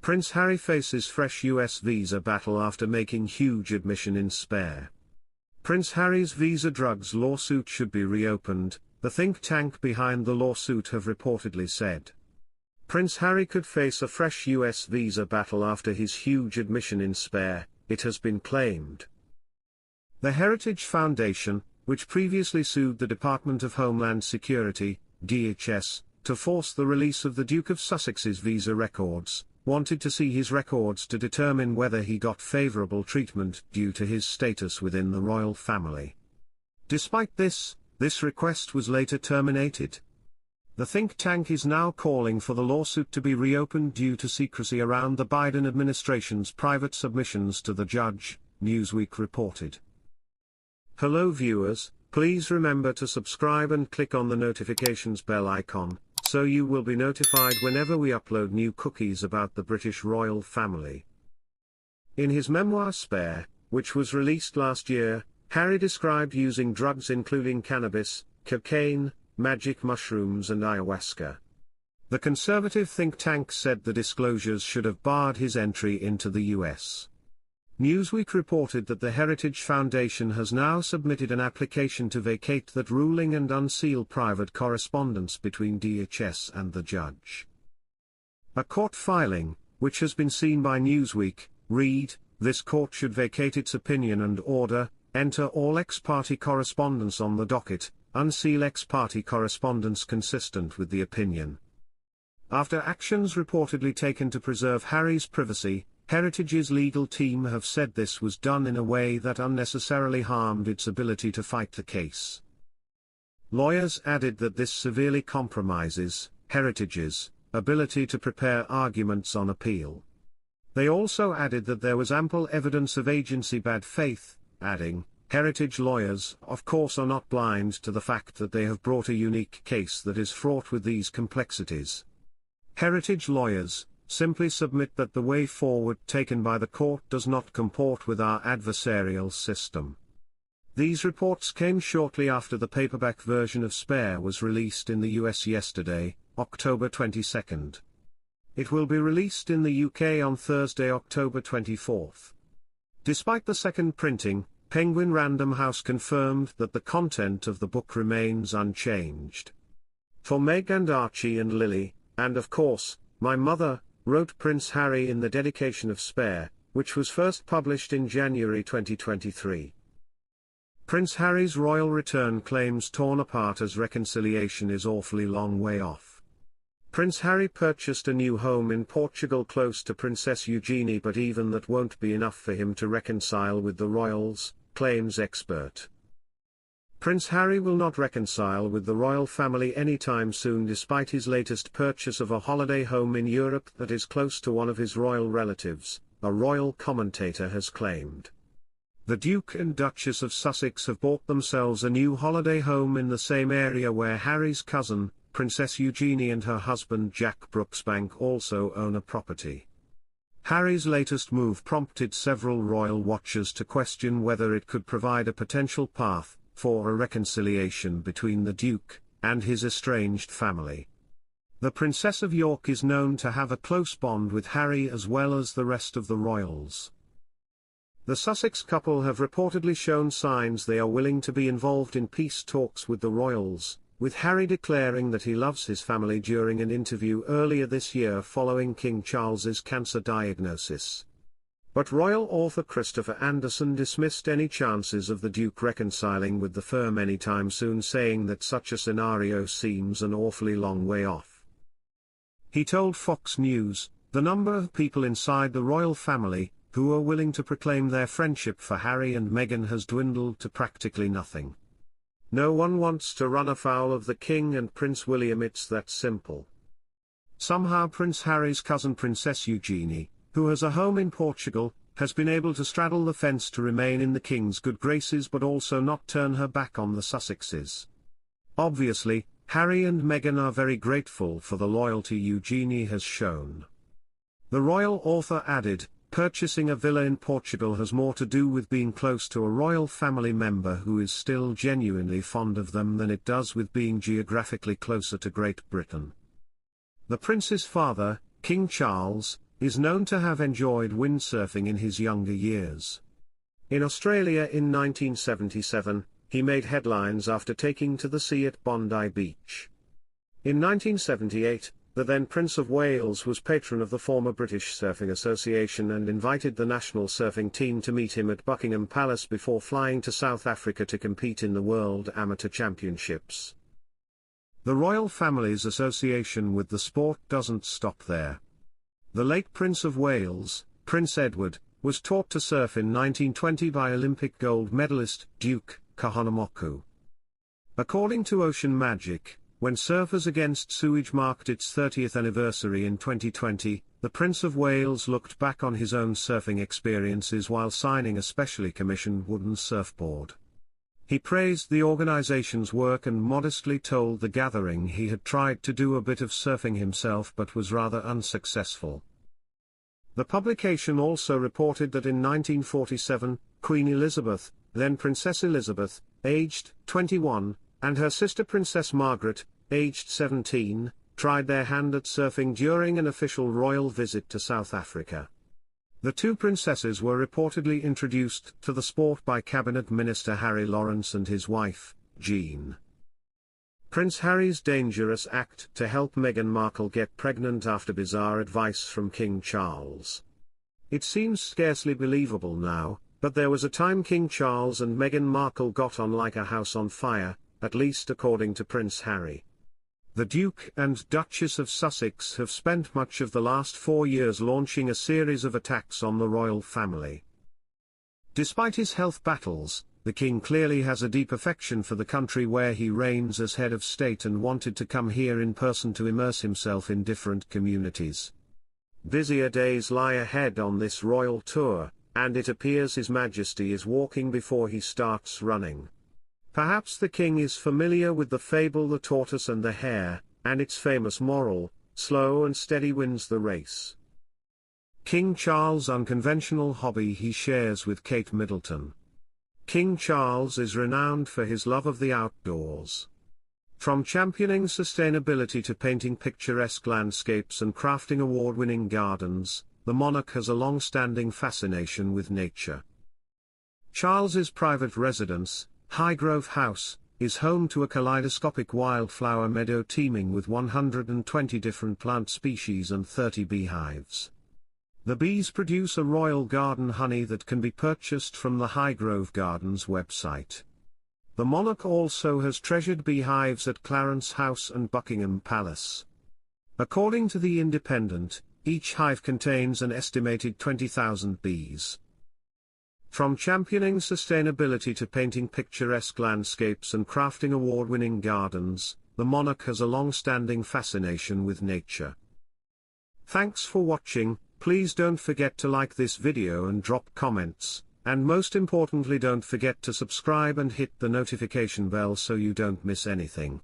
Prince Harry faces fresh US visa battle after making huge admission in Spare. Prince Harry's visa drugs lawsuit should be reopened, the think tank behind the lawsuit have reportedly said. Prince Harry could face a fresh US visa battle after his huge admission in Spare, it has been claimed. The Heritage Foundation, which previously sued the Department of Homeland Security, DHS, to force the release of the Duke of Sussex's visa records, wanted to see his records to determine whether he got favorable treatment due to his status within the royal family. Despite this request was later terminated. The think tank is now calling for the lawsuit to be reopened due to secrecy around the Biden administration's private submissions to the judge, Newsweek reported. Hello viewers, please remember to subscribe and click on the notifications bell icon, so you will be notified whenever we upload new cookies about the British royal family. In his memoir Spare, which was released last year, Harry described using drugs including cannabis, cocaine, magic mushrooms and ayahuasca. The conservative think tank said the disclosures should have barred his entry into the US. Newsweek reported that the Heritage Foundation has now submitted an application to vacate that ruling and unseal private correspondence between DHS and the judge. A court filing, which has been seen by Newsweek, read, "This court should vacate its opinion and order, enter all ex-parte correspondence on the docket, unseal ex-parte correspondence consistent with the opinion." After actions reportedly taken to preserve Harry's privacy, Heritage's legal team have said this was done in a way that unnecessarily harmed its ability to fight the case. Lawyers added that this severely compromises Heritage's ability to prepare arguments on appeal. They also added that there was ample evidence of agency bad faith, adding, "Heritage lawyers, of course, are not blind to the fact that they have brought a unique case that is fraught with these complexities. Heritage lawyers simply submit that the way forward taken by the court does not comport with our adversarial system." These reports came shortly after the paperback version of Spare was released in the US yesterday, October 22. It will be released in the UK on Thursday, October 24. Despite the second printing, Penguin Random House confirmed that the content of the book remains unchanged. "For Meg and Archie and Lily, and of course, my mother," wrote Prince Harry in the dedication of Spare, which was first published in January 2023. Prince Harry's royal return claims torn apart as reconciliation is awfully long way off. Prince Harry purchased a new home in Portugal close to Princess Eugenie, but even that won't be enough for him to reconcile with the royals, claims expert. Prince Harry will not reconcile with the royal family anytime soon despite his latest purchase of a holiday home in Europe that is close to one of his royal relatives, a royal commentator has claimed. The Duke and Duchess of Sussex have bought themselves a new holiday home in the same area where Harry's cousin, Princess Eugenie, and her husband Jack Brooksbank also own a property. Harry's latest move prompted several royal watchers to question whether it could provide a potential path for a reconciliation between the Duke and his estranged family. The Princess of York is known to have a close bond with Harry as well as the rest of the royals. The Sussex couple have reportedly shown signs they are willing to be involved in peace talks with the royals, with Harry declaring that he loves his family during an interview earlier this year following King Charles's cancer diagnosis. But royal author Christopher Anderson dismissed any chances of the Duke reconciling with the firm anytime soon, saying that such a scenario seems an awfully long way off. He told Fox News, "The number of people inside the royal family who are willing to proclaim their friendship for Harry and Meghan has dwindled to practically nothing. No one wants to run afoul of the King and Prince William, it's that simple." Somehow Prince Harry's cousin Princess Eugenie, who has a home in Portugal, has been able to straddle the fence to remain in the King's good graces but also not turn her back on the Sussexes. Obviously, Harry and Meghan are very grateful for the loyalty Eugenie has shown. The royal author added, "Purchasing a villa in Portugal has more to do with being close to a royal family member who is still genuinely fond of them than it does with being geographically closer to Great Britain." The prince's father, King Charles, is known to have enjoyed windsurfing in his younger years. In Australia in 1977, he made headlines after taking to the sea at Bondi Beach. In 1978, the then Prince of Wales was patron of the former British Surfing Association and invited the national surfing team to meet him at Buckingham Palace before flying to South Africa to compete in the World Amateur Championships. The royal family's association with the sport doesn't stop there. The late Prince of Wales, Prince Edward, was taught to surf in 1920 by Olympic gold medalist Duke of Sussex. According to Ocean Magic, when Surfers Against Sewage marked its 30th anniversary in 2020, the Prince of Wales looked back on his own surfing experiences while signing a specially commissioned wooden surfboard. He praised the organization's work and modestly told the gathering he had tried to do a bit of surfing himself but was rather unsuccessful. The publication also reported that in 1947, Queen Elizabeth, then Princess Elizabeth, aged 21, and her sister Princess Margaret, aged 17, tried their hand at surfing during an official royal visit to South Africa. The two princesses were reportedly introduced to the sport by Cabinet Minister Harry Lawrence and his wife, Jean. Prince Harry's dangerous act to help Meghan Markle get pregnant after bizarre advice from King Charles. It seems scarcely believable now, but there was a time King Charles and Meghan Markle got on like a house on fire, at least according to Prince Harry. The Duke and Duchess of Sussex have spent much of the last 4 years launching a series of attacks on the royal family. Despite his health battles, the king clearly has a deep affection for the country where he reigns as head of state and wanted to come here in person to immerse himself in different communities. Busier days lie ahead on this royal tour, and it appears His Majesty is walking before he starts running. Perhaps the king is familiar with the fable The Tortoise and the Hare, and its famous moral, slow and steady wins the race. King Charles' unconventional hobby he shares with Kate Middleton. King Charles is renowned for his love of the outdoors. From championing sustainability to painting picturesque landscapes and crafting award-winning gardens, the monarch has a long-standing fascination with nature. Charles's private residence, Highgrove House, is home to a kaleidoscopic wildflower meadow teeming with 120 different plant species and 30 beehives. The bees produce a royal garden honey that can be purchased from the Highgrove Gardens website. The monarch also has treasured beehives at Clarence House and Buckingham Palace. According to The Independent, each hive contains an estimated 20,000 bees. From championing sustainability to painting picturesque landscapes and crafting award-winning gardens, the monarch has a long-standing fascination with nature. Thanks for watching. Please don't forget to like this video and drop comments, and most importantly don't forget to subscribe and hit the notification bell so you don't miss anything.